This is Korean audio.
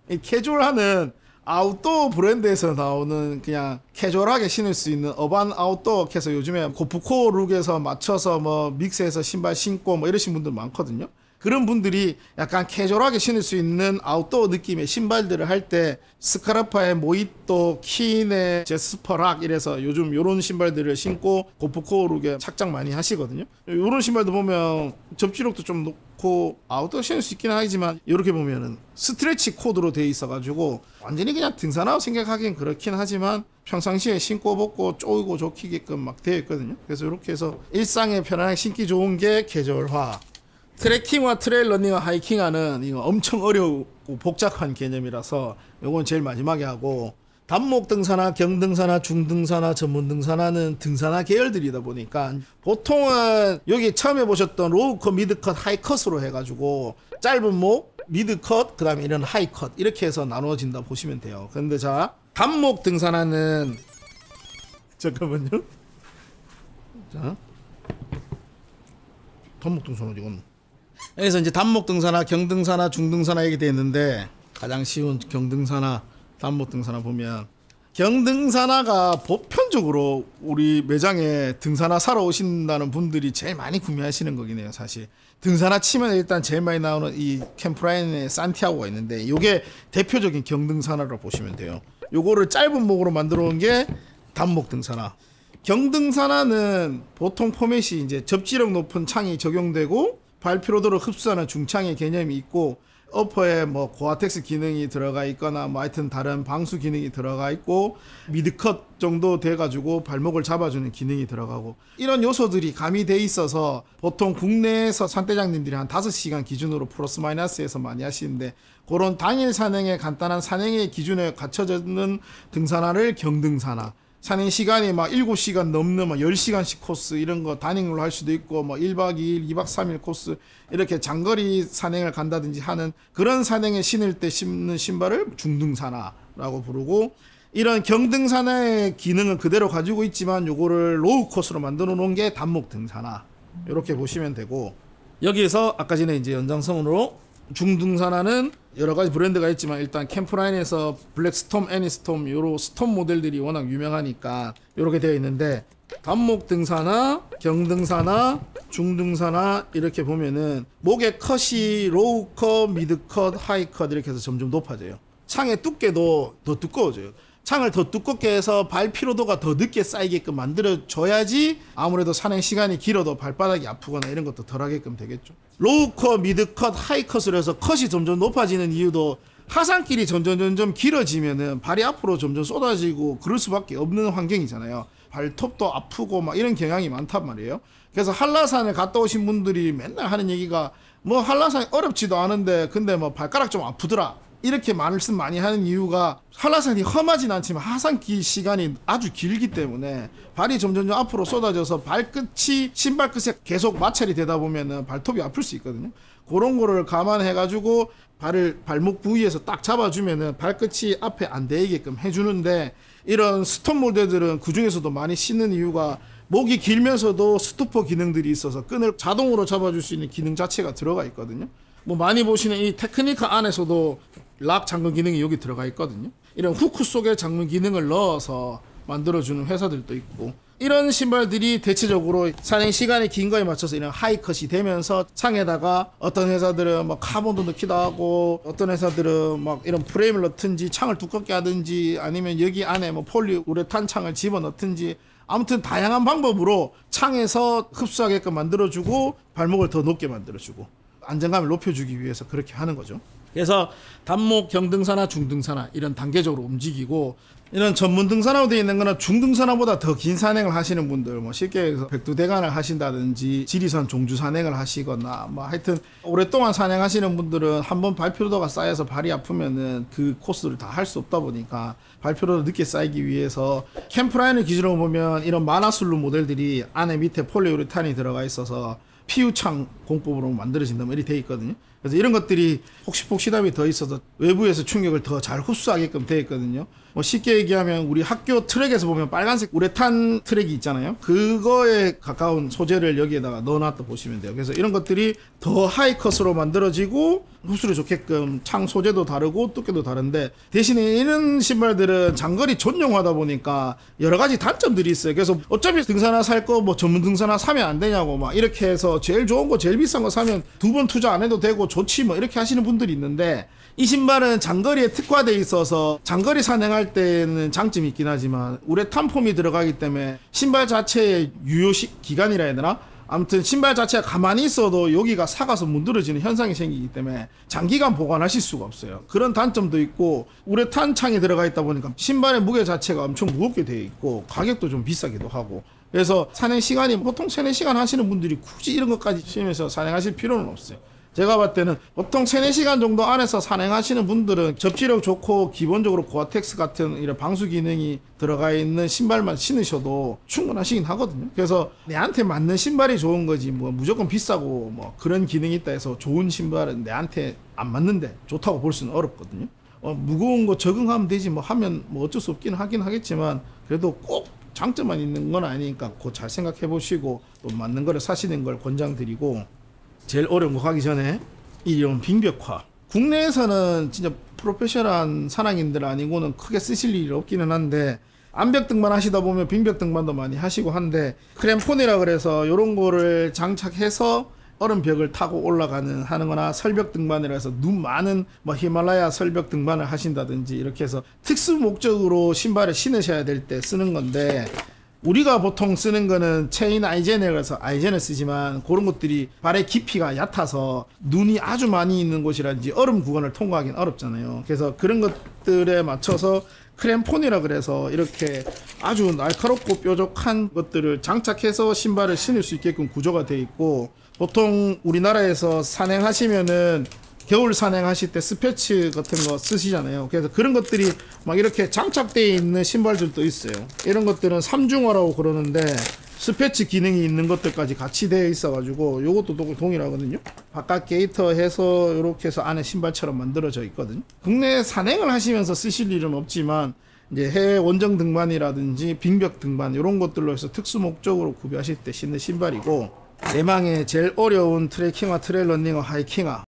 이 캐주얼하는 아웃도어 브랜드에서 나오는 그냥 캐주얼하게 신을 수 있는 어반 아웃도어 캐서 요즘에 고프코 룩에서 맞춰서 뭐 믹스해서 신발 신고 뭐 이러신 분들 많거든요. 그런 분들이 약간 캐주얼하게 신을 수 있는 아웃도어 느낌의 신발들을 할 때 스카라파의 모히또, 킨의 제스퍼락 이래서 요즘 요런 신발들을 신고 고프코 룩에 착장 많이 하시거든요. 요런 신발도 보면 접지력도 좀 높고 아웃도어 신을 수 있긴 하지만 이렇게 보면은 스트레치 코드로 돼 있어가지고 완전히 그냥 등산화로 생각하기엔 그렇긴 하지만 평상시에 신고 벗고 쪼이고 좁히게끔 막 되어 있거든요. 그래서 이렇게 해서 일상에 편안하게 신기 좋은 게 캐주얼화. 트레킹과 트레일 러닝과 하이킹화는 이거 엄청 어렵고 복잡한 개념이라서 요건 제일 마지막에 하고, 단목 등산화, 경등산화, 중등산화, 전문 등산화는 등산화 계열들이다 보니까 보통은 여기 처음에 보셨던 로우컷, 미드컷, 하이컷으로 해가지고 짧은 목, 미드컷, 그 다음에 이런 하이컷 이렇게 해서 나누어진다 보시면 돼요. 근데 자, 단목 등산화는 잠깐만요. 자, 단목 등산화 이건 여기서 이제 단목 등산화, 경등산화, 중등산화 이렇게 되어 있는데 가장 쉬운 경등산화, 단목 등산화 보면 경등산화가 보편적으로 우리 매장에 등산화 사러 오신다는 분들이 제일 많이 구매하시는 거긴 해요. 사실 등산화 치면 일단 제일 많이 나오는 이 캠프라인의 산티아고가 있는데 이게 대표적인 경등산화로 보시면 돼요. 요거를 짧은 목으로 만들어 온 게 단목 등산화. 경등산화는 보통 포맷이 이제 접지력 높은 창이 적용되고 발피로도를 흡수하는 중창의 개념이 있고 어퍼에 뭐 고아텍스 기능이 들어가 있거나 뭐 하여튼 다른 방수 기능이 들어가 있고 미드컷 정도 돼가지고 발목을 잡아주는 기능이 들어가고 이런 요소들이 가미돼 있어서 보통 국내에서 산대장님들이 한 5시간 기준으로 플러스 마이너스에서 많이 하시는데 그런 당일 산행의 간단한 산행의 기준에 갖춰지는 등산화를 경등산화. 산행 시간이 막 7시간 넘는 막 10시간씩 코스 이런 거 다닝으로 할 수도 있고 뭐 1박 2일, 2박 3일 코스 이렇게 장거리 산행을 간다든지 하는 그런 산행에 신을 때 신는 신발을 중등산화라고 부르고, 이런 경등산화의 기능은 그대로 가지고 있지만 요거를 로우 코스로 만들어 놓은 게 단목 등산화 이렇게 보시면 되고, 여기에서 아까 전에 이제 연장선으로 중등산화는 여러 가지 브랜드가 있지만 일단 캠프라인에서 블랙스톰, 애니스톰 요런 스톰 모델들이 워낙 유명하니까 이렇게 되어 있는데 단목 등산화, 경등산화, 중등산화 이렇게 보면은 목의 컷이 로우 컷, 미드 컷, 하이 컷 이렇게 해서 점점 높아져요. 창의 두께도 더 두꺼워져요. 창을 더 두껍게 해서 발 피로도가 더 늦게 쌓이게끔 만들어줘야지 아무래도 산행 시간이 길어도 발바닥이 아프거나 이런 것도 덜 하게끔 되겠죠. 로우컷, 미드컷, 하이컷으로 해서 컷이 점점 높아지는 이유도 하산길이 점점 길어지면은 발이 앞으로 점점 쏟아지고 그럴 수밖에 없는 환경이잖아요. 발톱도 아프고 막 이런 경향이 많단 말이에요. 그래서 한라산을 갔다 오신 분들이 맨날 하는 얘기가 뭐 한라산이 어렵지도 않은데 근데 뭐 발가락 좀 아프더라. 이렇게 말씀 많이 하는 이유가 한라산이 험하진 않지만 하산길 시간이 아주 길기 때문에 발이 점점 앞으로 쏟아져서 발끝이 신발 끝에 계속 마찰이 되다 보면은 발톱이 아플 수 있거든요. 그런 거를 감안해 가지고 발목 부위에서 딱 잡아주면은 발끝이 앞에 안 대이게끔 해주는데, 이런 스톱 모델들은 그 중에서도 많이 신는 이유가 목이 길면서도 스토퍼 기능들이 있어서 끈을 자동으로 잡아줄 수 있는 기능 자체가 들어가 있거든요. 뭐 많이 보시는 이 테크니카 안에서도 락 잠금 기능이 여기 들어가 있거든요. 이런 후크 속에 잠금 기능을 넣어서 만들어주는 회사들도 있고, 이런 신발들이 대체적으로 산행 시간이 긴 거에 맞춰서 이런 하이컷이 되면서 창에다가 어떤 회사들은 뭐 카본도 넣기도 하고 어떤 회사들은 막 이런 프레임을 넣든지 창을 두껍게 하든지 아니면 여기 안에 뭐 폴리우레탄 창을 집어넣든지 아무튼 다양한 방법으로 창에서 흡수하게끔 만들어주고 발목을 더 높게 만들어주고 안정감을 높여주기 위해서 그렇게 하는 거죠. 그래서 단목, 경등산화, 중등산화 이런 단계적으로 움직이고, 이런 전문 등산화로 되어 있는 거는 중등산화보다 더 긴 산행을 하시는 분들, 뭐 쉽게 해서 백두대간을 하신다든지 지리산 종주 산행을 하시거나 뭐 하여튼 오랫동안 산행하시는 분들은 한번 발피로도가 쌓여서 발이 아프면은 그 코스를 다 할 수 없다 보니까 발피로도 늦게 쌓이기 위해서 캠프라인을 기준으로 보면 이런 마나슬루 모델들이 안에 밑에 폴리우레탄이 들어가 있어서 피유창 공법으로 만들어진다면 이렇게 되어 있거든요. 그래서 이런 것들이 폭시폭시담이 더 있어서 외부에서 충격을 더 잘 흡수하게끔 되어 있거든요. 뭐 쉽게 쉽게 얘기하면 우리 학교 트랙에서 보면 빨간색 우레탄 트랙이 있잖아요. 그거에 가까운 소재를 여기에다가 넣어놨다 보시면 돼요. 그래서 이런 것들이 더 하이컷으로 만들어지고 흡수를 좋게끔 창 소재도 다르고 두께도 다른데, 대신에 이런 신발들은 장거리 전용하다 보니까 여러 가지 단점들이 있어요. 그래서 어차피 등산화 살 거 뭐 전문 등산화 사면 안 되냐고 막 이렇게 해서 제일 좋은 거 제일 비싼 거 사면 2번 투자 안 해도 되고 좋지 뭐 이렇게 하시는 분들이 있는데, 이 신발은 장거리에 특화되어 있어서 장거리 산행할 때는 장점이 있긴 하지만 우레탄 폼이 들어가기 때문에 신발 자체의 유효 기간이라 해야 되나? 아무튼 신발 자체가 가만히 있어도 여기가 삭아서 문드러지는 현상이 생기기 때문에 장기간 보관하실 수가 없어요. 그런 단점도 있고, 우레탄 창이 들어가 있다 보니까 신발의 무게 자체가 엄청 무겁게 되어 있고 가격도 좀 비싸기도 하고, 그래서 산행 시간이 보통 3-4시간 하시는 분들이 굳이 이런 것까지 신으면서 산행하실 필요는 없어요. 제가 봤을 때는 보통 3-4시간 정도 안에서 산행하시는 분들은 접지력 좋고 기본적으로 고아텍스 같은 이런 방수 기능이 들어가 있는 신발만 신으셔도 충분하시긴 하거든요. 그래서 내한테 맞는 신발이 좋은 거지 뭐 무조건 비싸고 뭐 그런 기능이 있다 해서 좋은 신발은 내한테 안 맞는데 좋다고 볼 수는 어렵거든요. 무거운 거 적응하면 되지 뭐 하면 뭐 어쩔 수 없긴 하긴 하겠지만, 그래도 꼭 장점만 있는 건 아니니까 그거 잘 생각해 보시고 또 맞는 거를 사시는 걸 권장드리고, 제일 어려운 거 가기 전에 이런 빙벽화. 국내에서는 진짜 프로페셔널한 산악인들 아니고는 크게 쓰실 일이 없기는 한데, 암벽 등반 하시다 보면 빙벽 등반도 많이 하시고 한데, 크램폰이라 그래서 이런 거를 장착해서 얼음벽을 타고 올라가는 하는 거나, 설벽 등반이라 해서 눈 많은 뭐 히말라야 설벽 등반을 하신다든지 이렇게 해서 특수 목적으로 신발을 신으셔야 될 때 쓰는 건데, 우리가 보통 쓰는 거는 체인 아이젠이라서 아이젠을 쓰지만 그런 것들이 발의 깊이가 얕아서 눈이 아주 많이 있는 곳이라든지 얼음 구간을 통과하기는 어렵잖아요. 그래서 그런 것들에 맞춰서 크램폰이라 그래서 이렇게 아주 날카롭고 뾰족한 것들을 장착해서 신발을 신을 수 있게끔 구조가 되어 있고, 보통 우리나라에서 산행하시면은 겨울 산행하실 때 스패치 같은 거 쓰시잖아요. 그래서 그런 것들이 막 이렇게 장착되어 있는 신발들도 있어요. 이런 것들은 삼중화라고 그러는데 스패치 기능이 있는 것들까지 같이 되어 있어 가지고 요것도 동일하거든요. 바깥 게이터 해서 이렇게 해서 안에 신발처럼 만들어져 있거든요. 국내 산행을 하시면서 쓰실 일은 없지만 이제 해외 원정 등반이라든지 빙벽 등반 이런 것들로 해서 특수 목적으로 구비하실 때 신는 신발이고, 내망의 제일 어려운 트레킹화, 트레일 러닝화, 하이킹화